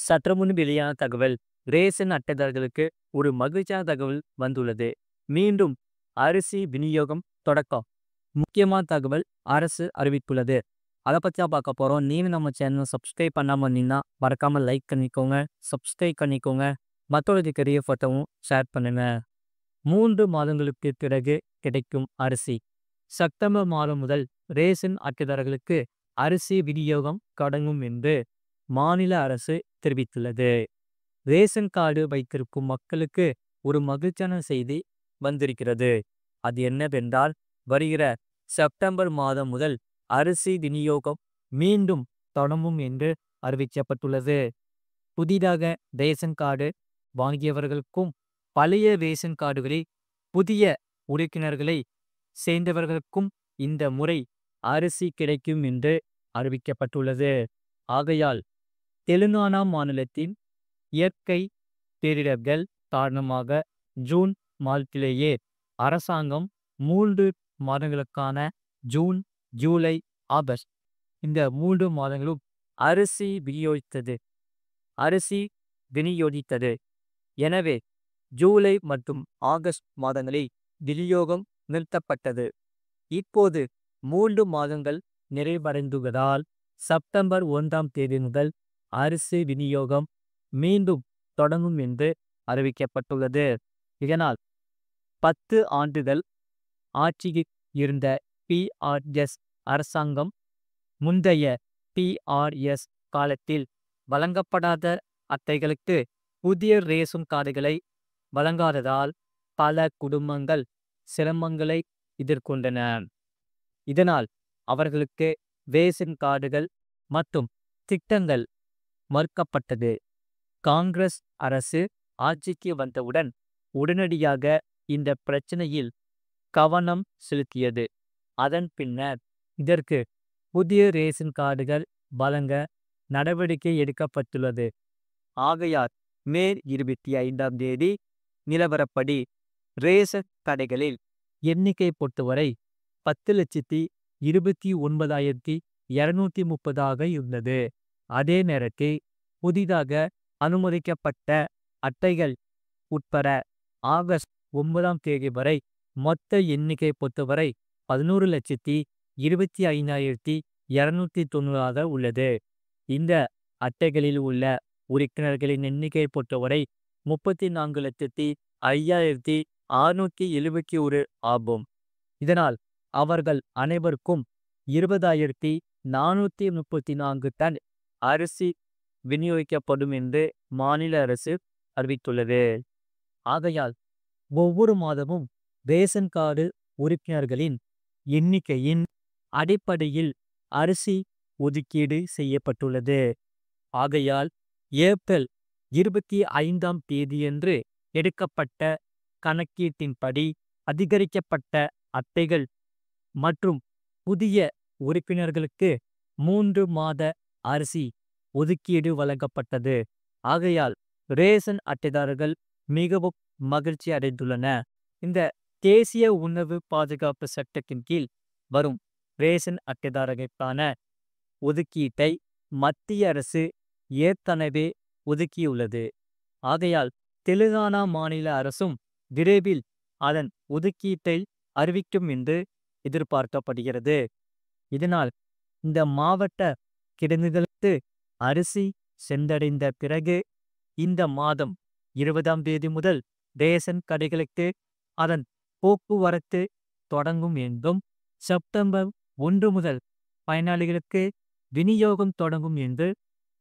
சற்று முன் வெளியான தகவல். ரேஷன் அட்டைதாரர்களுக்கு ஒரு மகிழ்ச்சியான தகவல் வந்துள்ளது. மீண்டும் அரிசி விநியோகம் தொடக்கம். முக்கியமான தகவல் அரசு அறிவித்துள்ளது. அதை பற்றி தான் பார்க்க போகிறோம். நீங்க நம்ம சேனலை சப்ஸ்கிரைப் பண்ணாமல் இருந்தீங்கன்னா மறக்காமல் லைக் பண்ணிக்கோங்க, சப்ஸ்கிரைப் பண்ணிக்கோங்க, மற்றவர்களுக்கு தெரிய ஃபோட்டோவும் ஷேர் பண்ணுங்க. 3 மாதங்களுக்கு பிறகு கிடைக்கும் அரிசி. செப்டம்பர் மாதம் முதல் ரேஷன் அட்டைதாரர்களுக்கு அரிசி விநியோகம் தொடங்கும் என்று மாநில அரசு தெரிவித்துள்ளது. ரேஷன் கார்டு வைத்திருக்கும் மக்களுக்கு ஒரு மகிழ்ச்சியான செய்தி வந்திருக்கிறது. அது என்னவென்றால், வருகிற செப்டம்பர் மாதம் முதல் அரிசி விநியோகம் மீண்டும் தொடங்கும் என்று அறிவிக்கப்பட்டுள்ளது. புதிதாக ரேஷன் கார்டு வாங்கியவர்களுக்கும் பழைய ரேஷன் கார்டுகளில் புதிய உறுப்பினர்களை சேர்ந்தவர்களுக்கும் இந்த முறை அரிசி கிடைக்கும் என்று அறிவிக்கப்பட்டுள்ளது. ஆகையால் தெலுங்கானா மாநிலத்தின் இயற்கை பேரிடர்கள் காரணமாக ஜூன் மாதத்திலேயே அரசாங்கம் 3 மாதங்களுக்கான ஜூன், ஜூலை, ஆகஸ்ட் இந்த 3 மாதங்களும் அரிசி விநியோகித்தது. எனவே ஜூலை மற்றும் ஆகஸ்ட் மாதங்களில் விநியோகம் நிறுத்தப்பட்டது. இப்போது 3 மாதங்கள் நிறைவடைந்துள்ளதால் செப்டம்பர் 1ஆம் தேதி முதல் அரிசி விநியோகம் மீண்டும் தொடங்கும் என்று அறிவிக்கப்பட்டுள்ளது. இதனால் 10 ஆண்டுகள் ஆட்சியில் இருந்த PRS அரசாங்கம் முந்தைய PRS காலத்தில் வழங்கப்படாத அட்டைகளுக்கு புதிய ரேஷன் கார்டுகளை வழங்காததால் பல குடும்பங்கள் சிரமங்களை எதிர்கொண்டன. இதனால் அவர்களுக்கு ரேஷன் கார்டுகள் மற்றும் திட்டங்கள் மறுக்கப்பட்டது. காங்கிரஸ் அரசு ஆட்சிக்கு வந்தவுடன் உடனடியாக இந்த பிரச்சனையில் கவனம் செலுத்தியது. அதன் பின்னர் இதற்கு புதிய ரேஷன் கார்டுகள் வழங்க நடவடிக்கை எடுக்கப்பட்டுள்ளது. ஆகையால் மே 25ஆம் தேதி நிலவரப்படி ரேஷன் கடைகளில் எண்ணிக்கை பொறுத்தவரை 10,29,230 இருந்தது. அதே நேரத்தில் புதிதாக அனுமதிக்கப்பட்ட அட்டைகள் உட்பட ஆகஸ்ட் 9ஆம் தேதி வரை மொத்த எண்ணிக்கை பொறுத்தவரை 11,25,290 உள்ளது. இந்த அட்டைகளில் உள்ள உறுப்பினர்களின் எண்ணிக்கை பொறுத்தவரை 34,05,671 ஆகும். இதனால் அவர்கள் அனைவருக்கும் 20,434 டன் அரிசி விநியோகிக்கப்படும் என்று மாநில அரசு அறிவித்துள்ளது. ஆகையால் ஒவ்வொரு மாதமும் ரேஷன் கார்டு உறுப்பினர்களின் எண்ணிக்கையின் அடிப்படையில் அரிசி ஒதுக்கீடு செய்யப்பட்டுள்ளது. ஆகையால் ஏப்ரல் 25ஆம் தேதியன்று எடுக்கப்பட்ட கணக்கீட்டின்படி அதிகரிக்கப்பட்ட அட்டைகள் மற்றும் புதிய உறுப்பினர்களுக்கு 3 மாத அரிசி ஒதுக்கீடு வழங்கப்பட்டது. ஆகையால் ரேஷன் அட்டைதாரர்கள் மிகவும் மகிழ்ச்சி அடைந்துள்ளன. இந்த தேசிய உணவு பாதுகாப்பு சட்டத்தின் கீழ் வரும் ரேஷன் அட்டைதாரர்களுக்கான ஒதுக்கீட்டை மத்திய அரசு ஏற்கனவே ஒதுக்கியுள்ளது. ஆகையால் தெலுங்கானா மாநில அரசும் விரைவில் அதன் ஒதுக்கீட்டை அறிவிக்கும் என்று எதிர்பார்க்கப்படுகிறது. இதனால் இந்த மாவட்ட கிடங்குகளுக்கு அரிசி சென்றடைந்த பிறகு இந்த மாதம் 20ஆம் தேதி முதல் ரேஷன் கடைகளுக்கு அதன் போக்குவரத்து தொடங்கும் என்றும் செப்டம்பர் 1 முதல் பயனாளிகளுக்கு விநியோகம் தொடங்கும் என்று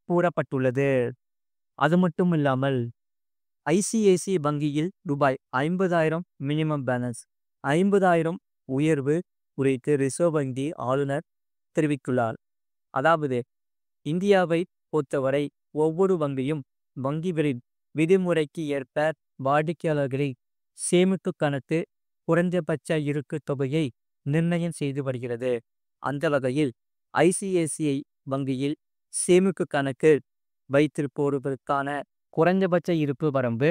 கூறப்பட்டுள்ளது. அது மட்டுமில்லாமல் ICICI வங்கியில் ரூபாய் 50,000 மினிமம் பேலன்ஸ் 50,000 உயர்வு குறித்து ரிசர்வ் வங்கி ஆளுநர் தெரிவித்துள்ளார். அதாவது இந்தியாவை பொறுத்தவரை ஒவ்வொரு வங்கியும் வங்கிகளின் விதிமுறைக்கு ஏற்ப வாடிக்கையாளர்களின் சேமிப்பு கணக்கு குறைந்தபட்ச இருக்கு தொகையை நிர்ணயம் செய்து வருகிறது. அந்த வகையில் ICICI வங்கியில் சேமிப்பு கணக்கு வைத்திருப்போருக்கான குறைந்தபட்ச இருப்பு வரம்பு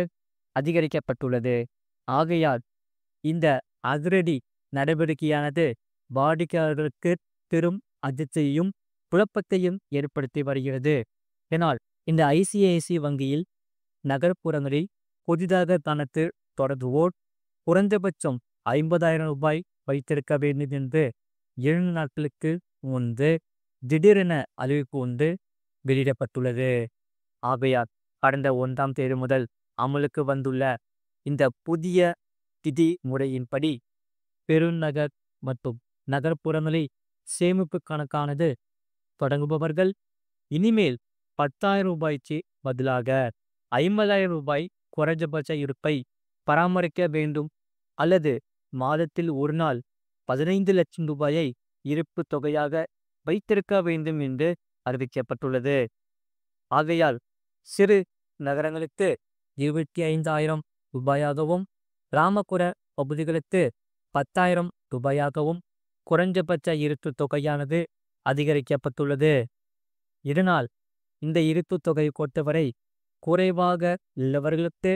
அதிகரிக்கப்பட்டுள்ளது. ஆகையால் இந்த அதிரடி நடவடிக்கையானது வாடிக்கையாளர்களுக்கு பெரும் அதிர்ச்சியையும் குழப்பத்தையும் ஏற்படுத்தி வருகிறது. இதனால் இந்த ஐசிஐசிஐ வங்கியில் நகர்ப்புறங்களில் புதிதாக பணத்தை தொடங்குவோர் குறைந்தபட்சம் 50,000 ரூபாய் வைத்திருக்க வேண்டும் என்று 2 நாட்களுக்கு முன்பு திடீரென அறிவிப்பு ஒன்று வெளியிடப்பட்டுள்ளது. ஆகையால் கடந்த 1ஆம் தேதி முதல் அமலுக்கு வந்துள்ள இந்த புதிய விதி முறையின்படி பெருநகர் மற்றும் நகர்ப்புறங்களில் சேமிப்பு கணக்கானது தொடங்குபவர்கள் இனிமேல் 10,000 ரூபாய்க்கு பதிலாக 50,000 ரூபாய் குறைந்தபட்ச இருப்பை பராமரிக்க வேண்டும் அல்லது மாதத்தில் ஒரு நாள் 15 லட்சம் ரூபாயை இருப்பு தொகையாக வைத்திருக்க வேண்டும் என்று அறிவிக்கப்பட்டுள்ளது. ஆகையால் சிறு நகரங்களுக்கு 25,000 ரூபாயாகவும் கிராமப்புற பகுதிகளுக்கு 10,000 ரூபாயாகவும் குறைந்தபட்ச இருப்பு தொகையானது அதிகரிக்கப்பட்டுள்ளது. இதனால் இந்த இருப்பு தொகை பொறுத்தவரை குறைவாக உள்ளவர்களுக்கு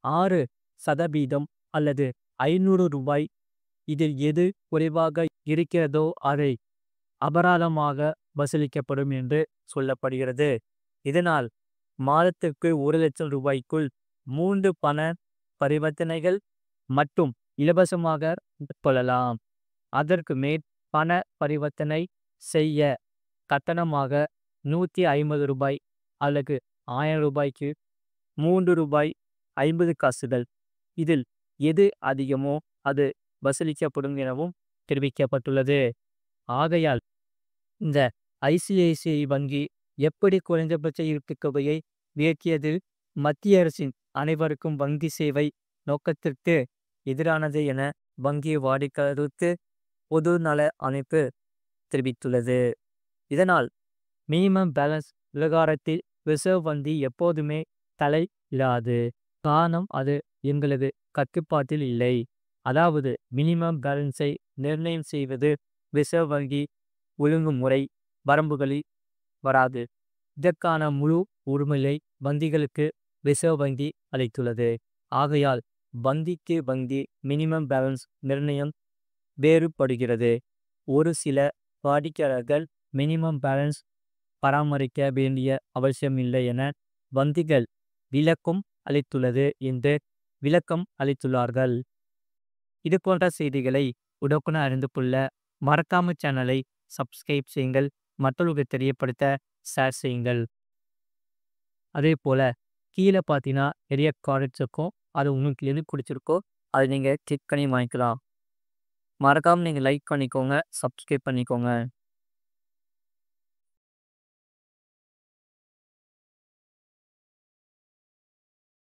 6% அல்லது 500 ரூபாய், இதில் எது குறைவாக இருக்கிறதோ அதை அபராதமாக வசூலிக்கப்படும் என்று சொல்லப்படுகிறது. இதனால் மாதத்திற்கு 1 லட்சம் ரூபாய்க்குள் 3 பண பரிவர்த்தனைகள் மற்றும் இலவசமாக மேற்கொள்ளலாம். அதற்கு மேல் பண பரிவர்த்தனை செய்ய கட்டணமாக 150 ரூபாய் அல்லது 1000 ரூபாய்க்கு 3 ரூபாய் 50 காசுகள், இதில் எது அதிகமோ அது வசூலிக்கப்படும் எனவும் தெரிவிக்கப்பட்டுள்ளது. ஆகையால் இந்த ஐசிஐசிஐ வங்கி எப்படி குறைந்தபட்ச இருப்பு தொகையை உயர்த்தியது மத்திய அரசின் அனைவருக்கும் வங்கி சேவை நோக்கத்திற்கு எதிரானது என வங்கி வாடிக்கையாளருக்கு பொது நல அமைப்பு தெரிவித்துள்ளது. இதனால் மினிமம் பேலன்ஸ் விவகாரத்தில் ரிசர்வ் வங்கி எப்போதுமே தலை இல்லாது. காரணம் அது எங்களது கட்டுப்பாட்டில் இல்லை. அதாவது மினிமம் பேலன்ஸை நிர்ணயம் செய்வது ரிசர்வ் வங்கி ஒழுங்குமுறை வரம்புகளில் வராது. இதற்கான முழு உரிமையை வங்கிகளுக்கு ரிசர்வ் வங்கி அளித்துள்ளது. ஆகையால் வங்கிக்கு வங்கி மினிமம் பேலன்ஸ் நிர்ணயம் வேறுபடுகிறது. ஒரு சில வாடிக்கையாளர்கள் மினிமம் பேலன்ஸ் பராமரிக்க வேண்டிய அவசியமில்லை என வங்கிகள் விளக்கம் அளித்துள்ளது என்று விளக்கம் அளித்துள்ளார்கள். இது போன்ற செய்திகளை உடனுக்குடன் அறிந்து கொள்ள மறக்காம சேனலை சப்ஸ்கிரைப் செய்யுங்கள். மற்றவர்களுக்கு தெரியப்படுத்த ஷேர் செய்யுங்கள். அதே போல் கீழே பார்த்தீங்கன்னா நிறைய ப்ராடக்ட்ஸ் இருக்கும். அது உங்களுக்கு எது பிடிச்சிருக்கோ அதை நீங்கள் கிளிக் பண்ணி வாங்கிக்கலாம். மறக்காமல் நீங்கள் லைக் பண்ணிக்கோங்க, சப்ஸ்கிரைப் பண்ணிக்கோங்க.